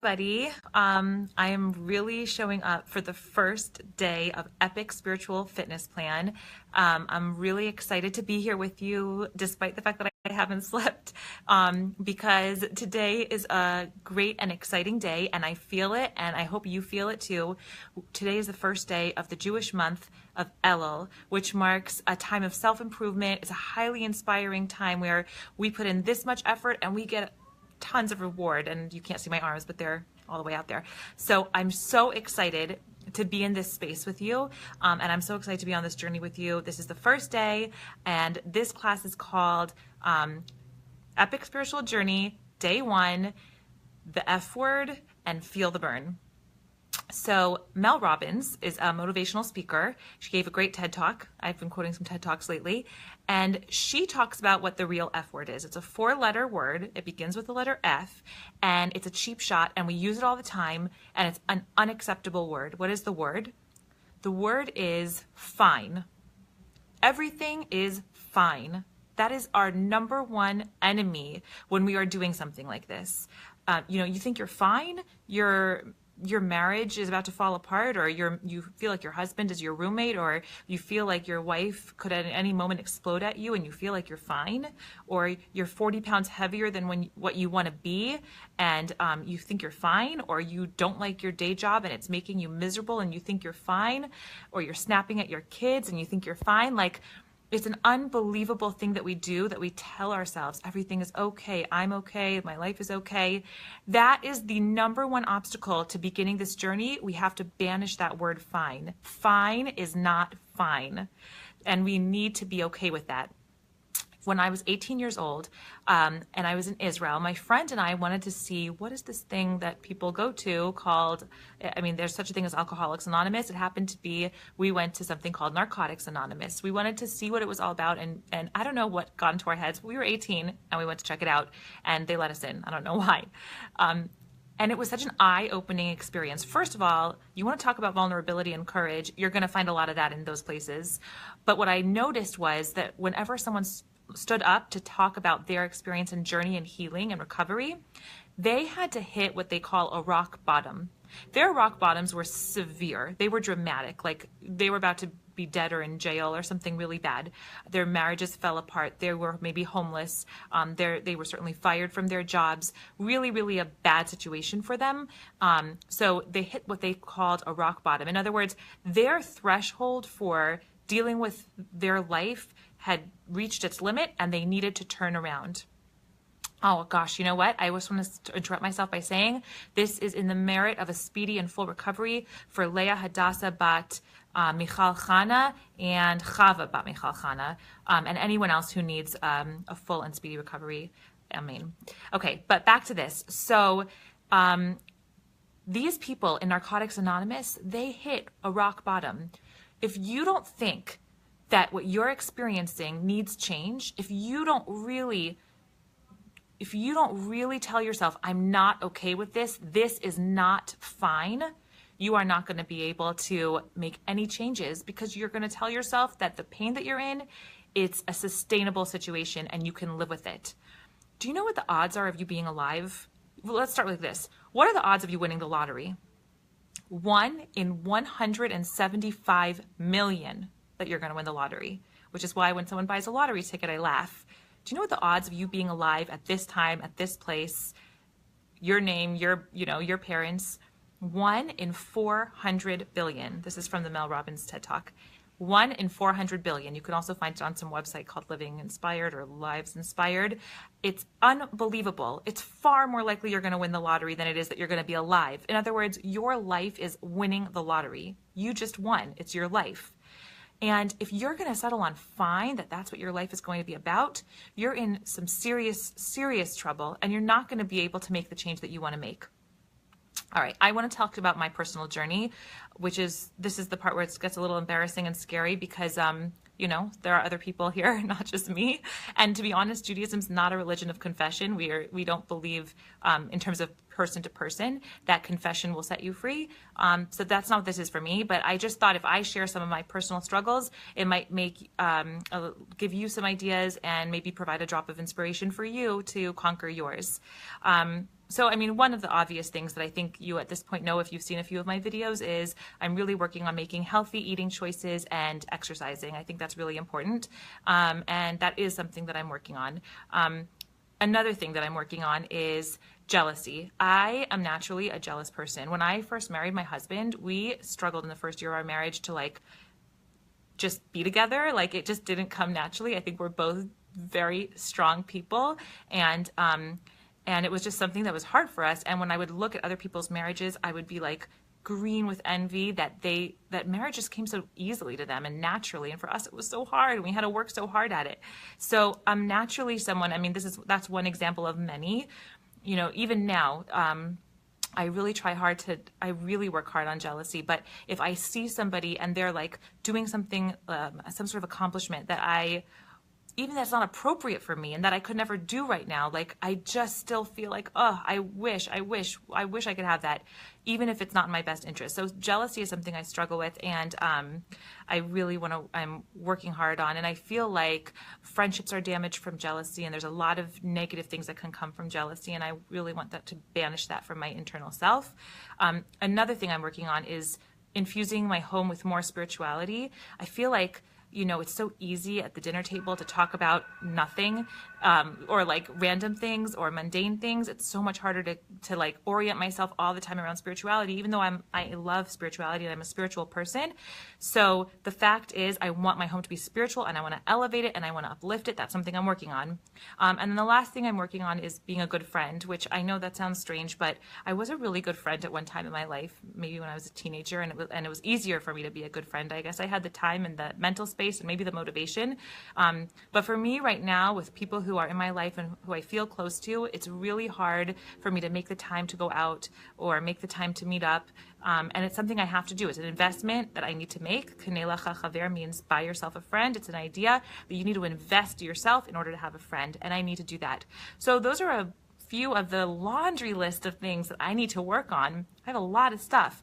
Buddy, I am really showing up for the first day of Epic Spiritual Fitness Plan. I'm really excited to be here with you, despite the fact that I haven't slept, because today is a great and exciting day, and I feel it, and I hope you feel it too. Today is the first day of the Jewish month of Elul, which marks a time of self-improvement. It's a highly inspiring time where we put in this much effort and we get tons of reward, and you can't see my arms, but they're all the way out there. So I'm so excited to be in this space with you, and I'm so excited to be on this journey with you. This is the first day, and this class is called Epic Spiritual Journey, Day 1, the F Word, and Feel the Burn. So Mel Robbins is a motivational speaker. She gave a great TED Talk. I've been quoting some TED Talks lately. And she talks about what the real F word is. It's a 4-letter word. It begins with the letter F, and it's a cheap shot, and we use it all the time, and it's an unacceptable word. What is the word? The word is fine. Everything is fine. That is our number one enemy when we are doing something like this. You think you're fine, your marriage is about to fall apart, or you feel like your husband is your roommate, or you feel like your wife could at any moment explode at you and you feel like you're fine, or you're 40 pounds heavier than what you want to be, and you think you're fine, or you don't like your day job and it's making you miserable and you think you're fine, or you're snapping at your kids and you think you're fine. Like, it's an unbelievable thing that we do, that we tell ourselves everything is okay, I'm okay, my life is okay. That is the number one obstacle to beginning this journey. We have to banish that word fine. Fine is not fine. And we need to be okay with that. When I was 18 years old, and I was in Israel, my friend and I wanted to see, what is this thing that people go to called, there's such a thing as Alcoholics Anonymous. It happened to be, we went to something called Narcotics Anonymous. We wanted to see what it was all about, and I don't know what got into our heads, but we were 18 and we went to check it out, and they let us in. I don't know why. And it was such an eye-opening experience. First of all, you want to talk about vulnerability and courage, you're going to find a lot of that in those places. But what I noticed was that whenever someone stood up to talk about their experience and journey and healing and recovery, they had to hit what they call a rock bottom. Their rock bottoms were severe. They were dramatic, like they were about to be dead or in jail or something really bad. Their marriages fell apart. They were maybe homeless. They were certainly fired from their jobs. Really, really a bad situation for them. So they hit what they called a rock bottom. In other words, their threshold for dealing with their life had reached its limit and they needed to turn around. Oh gosh, you know what? I just want to interrupt myself by saying this is in the merit of a speedy and full recovery for Leah Hadassah bat Michal Chana and Chava bat Michal Chana, and anyone else who needs a full and speedy recovery. Amen. Okay, but back to this. So these people in Narcotics Anonymous, they hit a rock bottom. If you don't think that what you're experiencing needs change, if you don't really tell yourself, I'm not okay with this is not fine, you are not going to be able to make any changes, because you're going to tell yourself that the pain that you're in, it's a sustainable situation and you can live with it. Do you know what the odds are of you being alive? Well, let's start with this. What are the odds of you winning the lottery? 1 in 175 million that you're going to win the lottery, which is why when someone buys a lottery ticket, I laugh. Do you know what the odds of you being alive at this time, at this place, your name, your parents? 1 in 400 billion. This is from the Mel Robbins TED Talk. 1 in 400 billion. You can also find it on some website called Living Inspired or Lives Inspired. It's unbelievable. It's far more likely you're going to win the lottery than it is that you're going to be alive. In other words, your life is winning the lottery. You just won. It's your life. And if you're going to settle on fine, that's what your life is going to be about, you're in some serious, serious trouble, and you're not going to be able to make the change that you want to make. All right, I want to talk about my personal journey, this is the part where it gets a little embarrassing and scary because, there are other people here, not just me. And to be honest, Judaism's not a religion of confession. We don't believe, in terms of person to person, that confession will set you free. So that's not what this is for me. But I just thought if I share some of my personal struggles, it might give you some ideas and maybe provide a drop of inspiration for you to conquer yours. So, I mean, one of the obvious things that I think you at this point know if you've seen a few of my videos is I'm really working on making healthy eating choices and exercising. I think that's really important. And that is something that I'm working on. Another thing that I'm working on is jealousy. I am naturally a jealous person. When I first married my husband, we struggled in the first year of our marriage to like just be together. Like it just didn't come naturally. I think we're both very strong people, and it was just something that was hard for us. And when I would look at other people's marriages, I would be like green with envy that marriage just came so easily to them and naturally, and for us it was so hard and we had to work so hard at it. So I'm naturally someone, I mean, that's one example of many. You know, even now, I really work hard on jealousy. But if I see somebody and they're like doing something, some sort of accomplishment even that's not appropriate for me and that I could never do right now, like I just still feel like, oh, I wish I could have that, even if it's not in my best interest. So jealousy is something I struggle with, and I'm working hard on. And I feel like friendships are damaged from jealousy, and there's a lot of negative things that can come from jealousy, and I really want to banish that from my internal self. Another thing I'm working on is infusing my home with more spirituality. I feel like, you know, it's so easy at the dinner table to talk about nothing, or like random things or mundane things. It's so much harder to like orient myself all the time around spirituality, even though I love spirituality and I'm a spiritual person. So the fact is, I want my home to be spiritual, and I want to elevate it, and I want to uplift it. That's something I'm working on. And then the last thing I'm working on is being a good friend, which I know that sounds strange, but I was a really good friend at one time in my life, maybe when I was a teenager, and it was easier for me to be a good friend. I guess I had the time and the mental space and maybe the motivation. But for me right now, with people who are in my life and who I feel close to, it's really hard for me to make the time to go out or make the time to meet up. And it's something I have to do. It's an investment that I need to make. Kanei lecha chaver means buy yourself a friend. It's an idea that you need to invest yourself in order to have a friend, and I need to do that. So those are a few of the laundry list of things that I need to work on. I have a lot of stuff.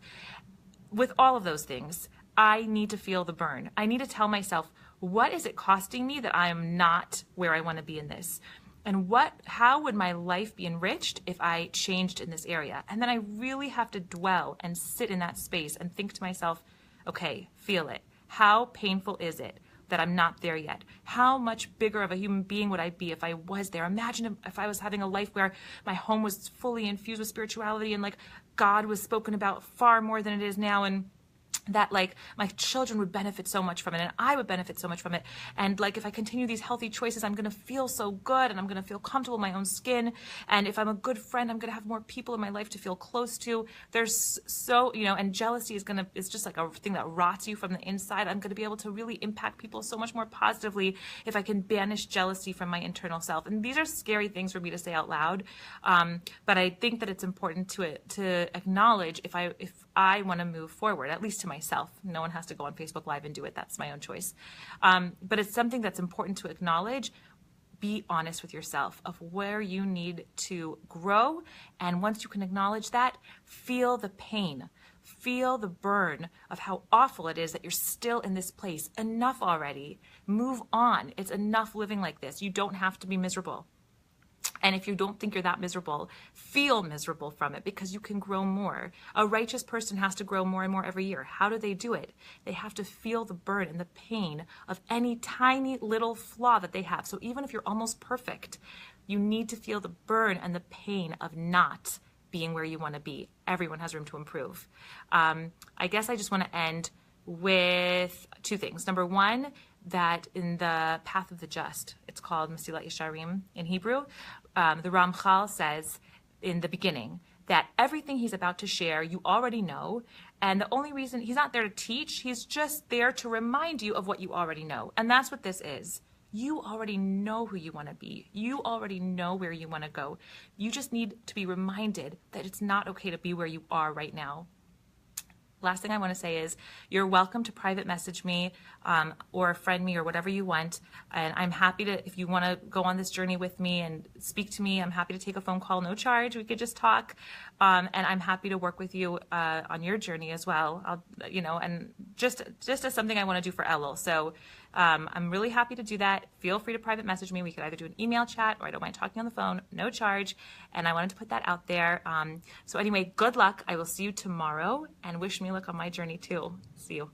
With all of those things, I need to feel the burn. I need to tell myself, what is it costing me that I am not where I want to be in this? And how would my life be enriched if I changed in this area? And then I really have to dwell and sit in that space and think to myself, okay, feel it. How painful is it that I'm not there yet? How much bigger of a human being would I be if I was there? Imagine if I was having a life where my home was fully infused with spirituality and like God was spoken about far more than it is now, and that like my children would benefit so much from it and I would benefit so much from it. And like if I continue these healthy choices, I'm going to feel so good and I'm going to feel comfortable in my own skin. And if I'm a good friend, I'm going to have more people in my life to feel close to. There's so, you know, and jealousy is just like a thing that rots you from the inside. I'm going to be able to really impact people so much more positively if I can banish jealousy from my internal self. And these are scary things for me to say out loud. But I think that it's important to acknowledge if I want to move forward, at least to myself. No one has to go on Facebook Live and do it. That's my own choice. But it's something that's important to acknowledge. Be honest with yourself of where you need to grow. And once you can acknowledge that, feel the pain. Feel the burn of how awful it is that you're still in this place. Enough already. Move on. It's enough living like this. You don't have to be miserable. And if you don't think you're that miserable, feel miserable from it, because you can grow more. A righteous person has to grow more and more every year. How do they do it? They have to feel the burn and the pain of any tiny little flaw that they have. So even if you're almost perfect, you need to feel the burn and the pain of not being where you want to be. Everyone has room to improve. I guess I just want to end with two things. Number one, that in the Path of the Just, it's called Masilat Yesharim in Hebrew, the Ramchal says in the beginning that everything he's about to share you already know, and the only reason he's not there to teach, he's just there to remind you of what you already know. And that's what this is. You already know who you want to be. You already know where you want to go. You just need to be reminded that it's not okay to be where you are right now. Last thing I want to say is you're welcome to private message me or friend me or whatever you want. And I'm happy to, if you want to go on this journey with me and speak to me, I'm happy to take a phone call, no charge. We could just talk. And I'm happy to work with you on your journey as well. And just as something I want to do for Elul. So I'm really happy to do that. Feel free to private message me. We could either do an email chat or I don't mind talking on the phone, no charge. And I wanted to put that out there. So anyway, good luck. I will see you tomorrow and wish me luck on my journey too. See you.